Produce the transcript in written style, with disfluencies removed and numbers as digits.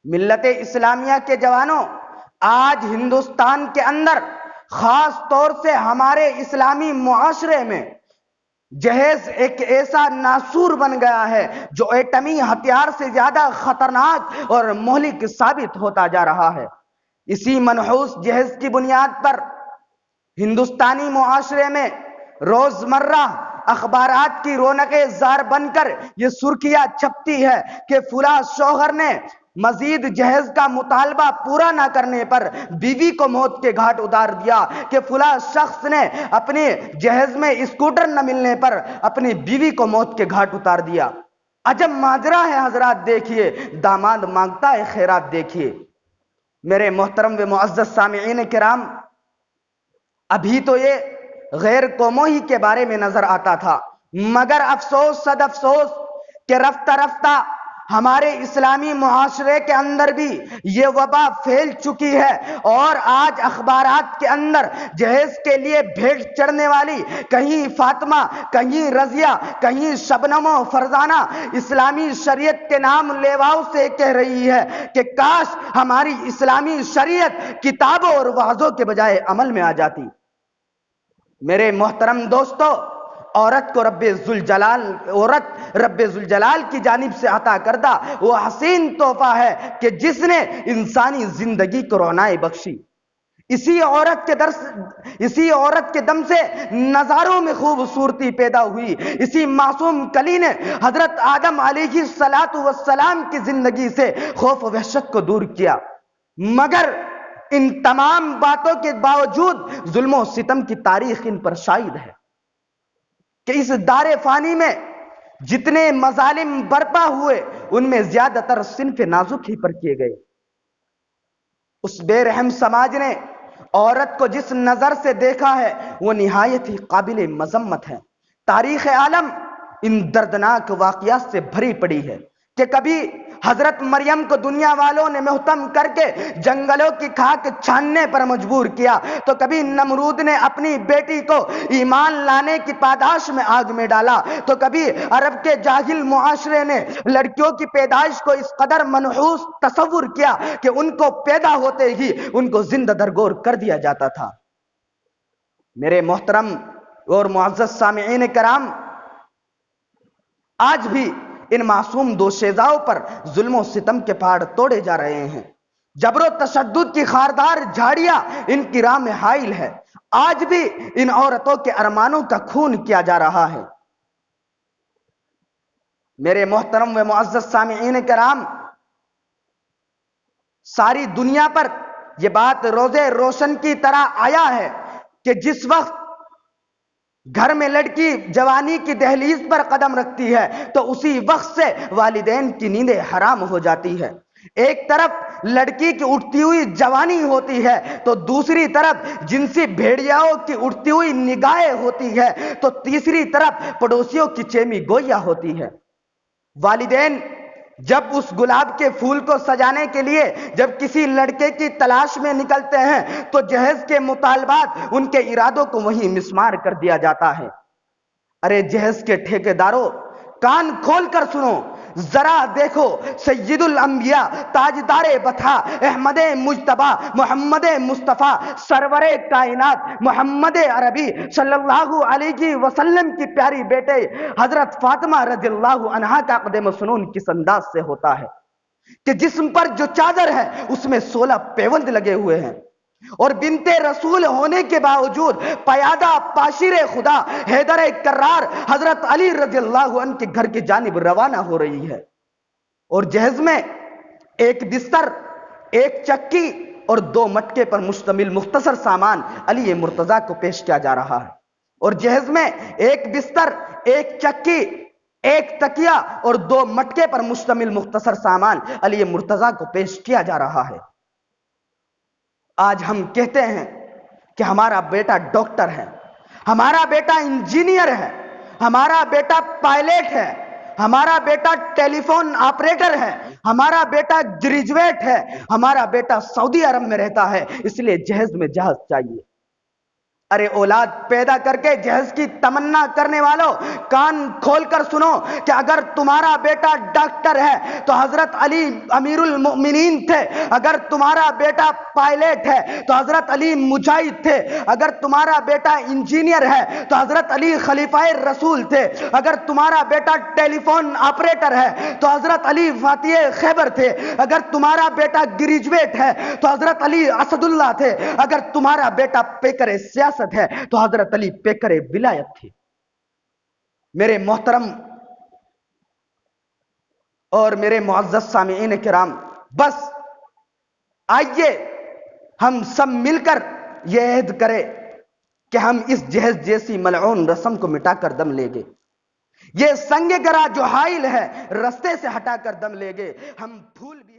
ملت اسلامیہ کے جوانوں، آج ہندوستان کے اندر خاص طور سے ہمارے اسلامی معاشرے میں جہیز ایک ایسا ناسور بن گیا ہے جو ایٹمی ہتھیار سے زیادہ خطرناک اور مہلک ثابت ہوتا جا رہا ہے۔ اسی منحوس جہیز کی بنیاد پر ہندوستانی معاشرے میں روزمرہ اخبارات کی رونق زار بن کر یہ سرخیاں چھپتی ہے کہ فلاں شوہر نے مزید جہیز کا مطالبہ پورا نہ کرنے پر بیوی کو موت کے گھاٹ اتار دیا، کہ فلاں شخص نے اپنے جہیز میں اسکوٹر نہ ملنے پر اپنی بیوی کو موت کے گھاٹ اتار دیا۔ عجب ماجرا ہے حضرات، دیکھیے داماد مانگتا ہے خیرات۔ دیکھیے میرے محترم و معزز سامعین کرام، ابھی تو یہ غیر قوموں ہی کے بارے میں نظر آتا تھا، مگر افسوس صد افسوس کہ رفتہ رفتہ ہمارے اسلامی معاشرے کے اندر بھی یہ وبا پھیل چکی ہے، اور آج اخبارات کے اندر جہیز کے لیے بھیٹ چڑھنے والی کہیں فاطمہ، کہیں رضیہ، کہیں شبنم و فرزانہ اسلامی شریعت کے نام لیواؤں سے کہہ رہی ہے کہ کاش ہماری اسلامی شریعت کتابوں اور وعظوں کے بجائے عمل میں آ جاتی۔ میرے محترم دوستو، عورت رب ذوالجلال کی جانب سے عطا کردہ وہ حسین تحفہ ہے کہ جس نے انسانی زندگی کو رونائی بخشی۔ اسی عورت کے دم سے نظاروں میں خوبصورتی پیدا ہوئی۔ اسی معصوم کلی نے حضرت آدم علیہ السلام کی زندگی سے خوف و وحشت کو دور کیا، مگر ان تمام باتوں کے باوجود ظلم و ستم کی تاریخ ان پر شاہد ہے کہ اس دار فانی میں جتنے مظالم برپا ہوئے ان میں زیادہ تر صنف نازک ہی پر کیے گئے۔ اس بے رحم سماج نے عورت کو جس نظر سے دیکھا ہے وہ نہایت ہی قابل مذمت ہے۔ تاریخ عالم ان دردناک واقعات سے بھری پڑی ہے کہ کبھی حضرت مریم کو دنیا والوں نے محتم کر کے جنگلوں کی خاک چھاننے پر مجبور کیا، تو کبھی نمرود نے اپنی بیٹی کو ایمان لانے کی پاداش میں آگ میں ڈالا، تو کبھی عرب کے جاہل معاشرے نے لڑکیوں کی پیدائش کو اس قدر منحوس تصور کیا کہ ان کو پیدا ہوتے ہی ان کو زندہ درگور کر دیا جاتا تھا۔ میرے محترم اور معزز سامعین کرام، آج بھی ان معصوم دوشیزاؤں پر ظلم و ستم کے پہاڑ توڑے جا رہے ہیں۔ جبر و تشدد کی خاردار جھاڑیاں ان کی راہ میں حائل ہے۔ آج بھی ان عورتوں کے ارمانوں کا خون کیا جا رہا ہے۔ میرے محترم و معزز سامعین کرام، ساری دنیا پر یہ بات روزے روشن کی طرح آیا ہے کہ جس وقت گھر میں لڑکی جوانی کی دہلیز پر قدم رکھتی ہے تو اسی وقت سے والدین کی نیندیں حرام ہو جاتی ہے۔ ایک طرف لڑکی کی اٹھتی ہوئی جوانی ہوتی ہے تو دوسری طرف جنسی بھیڑیاؤں کی اٹھتی ہوئی نگاہیں ہوتی ہے، تو تیسری طرف پڑوسیوں کی چیمی گوئیاں ہوتی ہے۔ والدین جب اس گلاب کے پھول کو سجانے کے لیے جب کسی لڑکے کی تلاش میں نکلتے ہیں تو جہیز کے مطالبات ان کے ارادوں کو وہیں مسمار کر دیا جاتا ہے۔ ارے جہیز کے ٹھیکیداروں، کان کھول کر سنو، ذرا دیکھو سید الانبیاء، تاجدار بطحا، احمد مجتبی، محمد مصطفیٰ، سرور کائنات محمد عربی صلی اللہ علیہ وسلم کی پیاری بیٹے حضرت فاطمہ رضی اللہ عنہا کا عقد مسنون کس انداز سے ہوتا ہے کہ جسم پر جو چادر ہے اس میں 16 پیوند لگے ہوئے ہیں، اور بنت رسول ہونے کے باوجود پیادہ پاشیر خدا حیدر کرار حضرت علی رضی اللہ عنہ کے گھر کی جانب روانہ ہو رہی ہے، اور جہیز میں ایک بستر، ایک چکی اور 2 مٹکے پر مشتمل مختصر سامان علی مرتضیٰ کو پیش کیا جا رہا ہے۔ اور جہیز میں ایک بستر، ایک چکی، ایک تکیہ اور 2 مٹکے پر مشتمل مختصر سامان علی مرتضیٰ کو پیش کیا جا رہا ہے۔ آج ہم کہتے ہیں کہ ہمارا بیٹا ڈاکٹر ہے، ہمارا بیٹا انجینئر ہے، ہمارا بیٹا پائلٹ ہے، ہمارا بیٹا ٹیلی فون آپریٹر ہے، ہمارا بیٹا گریجویٹ ہے، ہمارا بیٹا سعودی عرب میں رہتا ہے، اس لیے جہیز میں جہاز چاہیے۔ ارے اولاد پیدا کر کے جہیز کی تمنا کرنے والوں، کان کھول کر سنو کہ اگر تمہارا بیٹا ڈاکٹر ہے تو حضرت علی امیر المؤمنین تھے، اگر تمہارا بیٹا پائلٹ ہے تو حضرت علی مجاہد تھے، اگر تمہارا بیٹا انجینئر ہے تو حضرت علی خلیفہ رسول تھے، اگر تمہارا بیٹا ٹیلی فون آپریٹر ہے تو حضرت علی فاتح خیبر تھے، اگر تمہارا بیٹا گریجویٹ ہے تو حضرت علی اسد اللہ تھے، اگر تمہارا بیٹا پیکر سیاست ہے تو حضرت علی پیکر ولایت تھی۔ میرے محترم اور میرے معزز سامعین کرام، بس آئیے ہم سب مل کر یہ عہد کریں کہ ہم اس جہیز جیسی ملعون رسم کو مٹا کر دم لیں گے، یہ سنگ گرا جو حائل ہے رستے سے ہٹا کر دم لیں گے، ہم پھول بھی